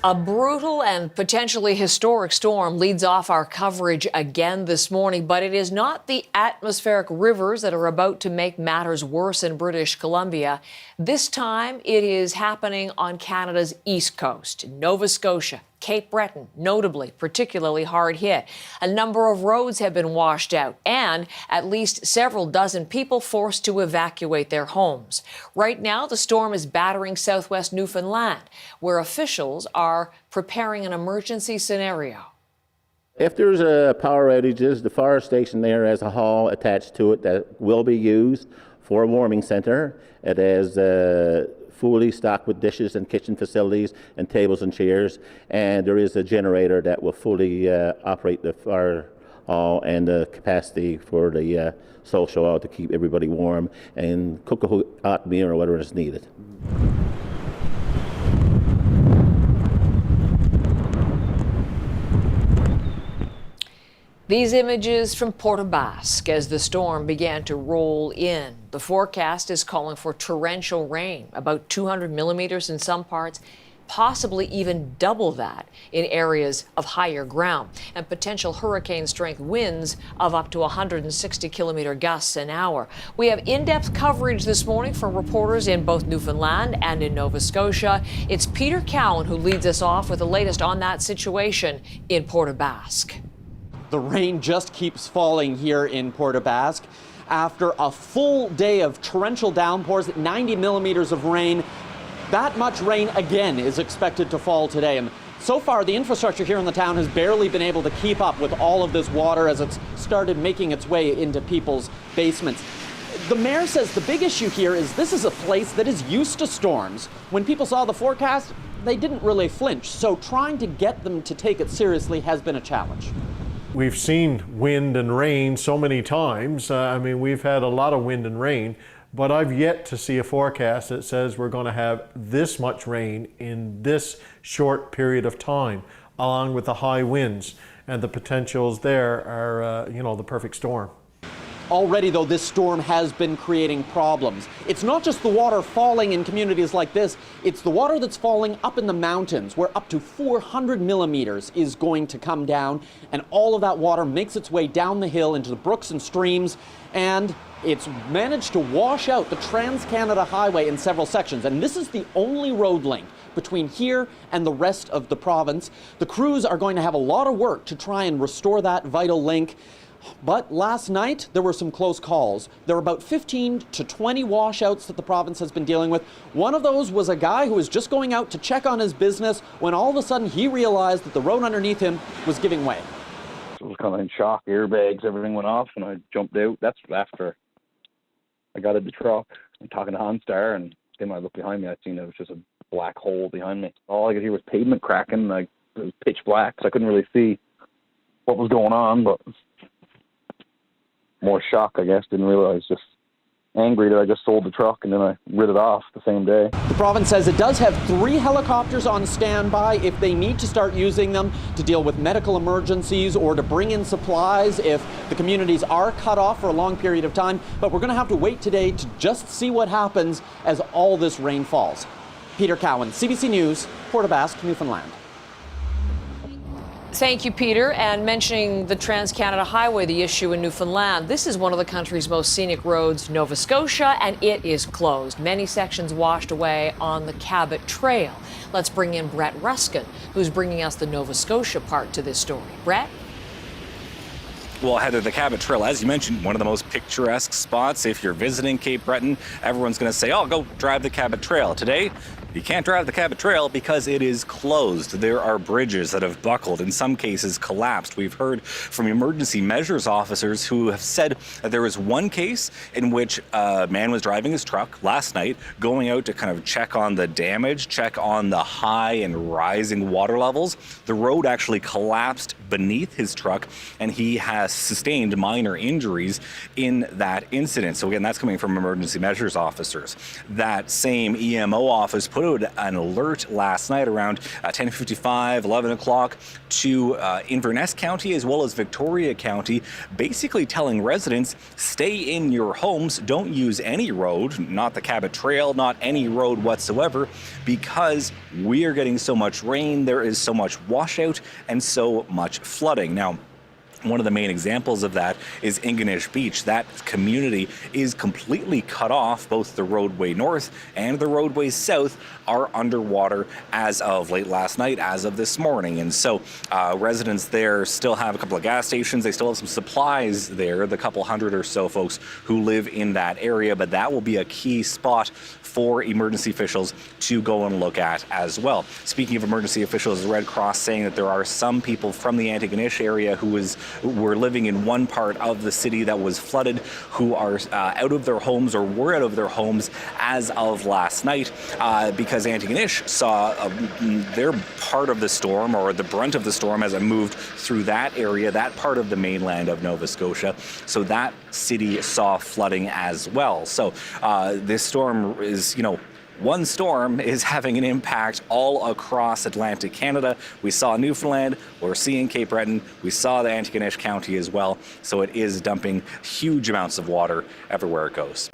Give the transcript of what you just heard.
A brutal and potentially historic storm leads off our coverage again this morning, but it is not the atmospheric rivers that are about to make matters worse in British Columbia. This time it is happening on Canada's east coast, Nova Scotia, Cape Breton, notably particularly hard hit. A number of roads have been washed out and at least several dozen people forced to evacuate their homes. Right now, the storm is battering southwest Newfoundland, where officials are preparing an emergency scenario. If there's power outages, the fire station there has a hall attached to it that will be used for a warming centre. It is fully stocked with dishes and kitchen facilities and tables and chairs, and there is a generator that will fully operate the fire hall and the capacity for the social hall to keep everybody warm and cook a hot meal or whatever is needed. These images from Port aux Basques as the storm began to roll in. The forecast is calling for torrential rain, about 200 millimeters in some parts, possibly even double that in areas of higher ground, and potential hurricane-strength winds of up to 160-kilometer gusts an hour. We have in-depth coverage this morning from reporters in both Newfoundland and in Nova Scotia. It's Peter Cowan who leads us off with the latest on that situation in Port aux Basques. The rain just keeps falling here in Port aux Basques. After a full day of torrential downpours, 90 millimeters of rain, that much rain again is expected to fall today. And so far, the infrastructure here in the town has barely been able to keep up with all of this water as it's started making its way into people's basements. The mayor says the big issue here is this is a place that is used to storms. When people saw the forecast, they didn't really flinch. So trying to get them to take it seriously has been a challenge. We've seen wind and rain so many times. We've had a lot of wind and rain, but I've yet to see a forecast that says we're going to have this much rain in this short period of time, along with the high winds. And the potentials there are, the perfect storm. Already, though, this storm has been creating problems. It's not just the water falling in communities like this, it's the water that's falling up in the mountains, where up to 400 millimeters is going to come down, and all of that water makes its way down the hill into the brooks and streams, and it's managed to wash out the TransCanada Highway in several sections, and this is the only road link between here and the rest of the province. The crews are going to have a lot of work to try and restore that vital link. But last night, there were some close calls. There were about 15 to 20 washouts that the province has been dealing with. One of those was a guy who was just going out to check on his business when all of a sudden he realized that the road underneath him was giving way. I was kind of in shock, airbags, everything went off, and I jumped out. That's after I got in the truck. I'm talking to Hanstar, and then when I looked behind me, I seen it was just a black hole behind me. All I could hear was pavement cracking. It was pitch black, so I couldn't really see what was going on, but more shock, I guess. Didn't realize, just angry that I just sold the truck and then I rid it off the same day. The province says it does have 3 helicopters on standby if they need to start using them to deal with medical emergencies or to bring in supplies if the communities are cut off for a long period of time. But we're going to have to wait today to just see what happens as all this rain falls. Peter Cowan, CBC News, Port aux Basques, Newfoundland. Thank you, Peter. And mentioning the TransCanada Highway, the issue in Newfoundland, this is one of the country's most scenic roads, Nova Scotia, and it is closed. Many sections washed away on the Cabot Trail. Let's bring in Brett Ruskin, who's bringing us the Nova Scotia part to this story. Brett? Well, Heather, the Cabot Trail, as you mentioned, one of the most picturesque spots. If you're visiting Cape Breton, everyone's going to say, oh, go drive the Cabot Trail. Today, you can't drive the Cabot Trail because it is closed. There are bridges that have buckled, in some cases collapsed. We've heard from emergency measures officers who have said that there was one case in which a man was driving his truck last night, going out to kind of check on the damage, check on the high and rising water levels. The road actually collapsed beneath his truck, and he has sustained minor injuries in that incident. So again, that's coming from emergency measures officers. That same EMO office put out an alert last night around 10:55, 11 o'clock to Inverness County as well as Victoria County, basically telling residents, stay in your homes, don't use any road, not the Cabot Trail, not any road whatsoever, because we are getting so much rain, there is so much washout and so much flooding. Now, one of the main examples of that is Ingonish Beach. That community is completely cut off. Both the roadway north and the roadway south are underwater as of late last night, as of this morning. And so residents there still have a couple of gas stations. They still have some supplies there, the couple hundred or so folks who live in that area. But that will be a key spot for emergency officials to go and look at as well. Speaking of emergency officials, the Red Cross saying that there are some people from the Antigonish area who were living in one part of the city that was flooded, who are out of their homes or were out of their homes as of last night, because Antigonish saw their part of the storm, or the brunt of the storm, as it moved through that area, that part of the mainland of Nova Scotia. So that city saw flooding as well. So this storm is, one storm is having an impact all across Atlantic Canada. We saw Newfoundland, we're seeing Cape Breton, we saw the Antigonish County as well. So it is dumping huge amounts of water everywhere it goes.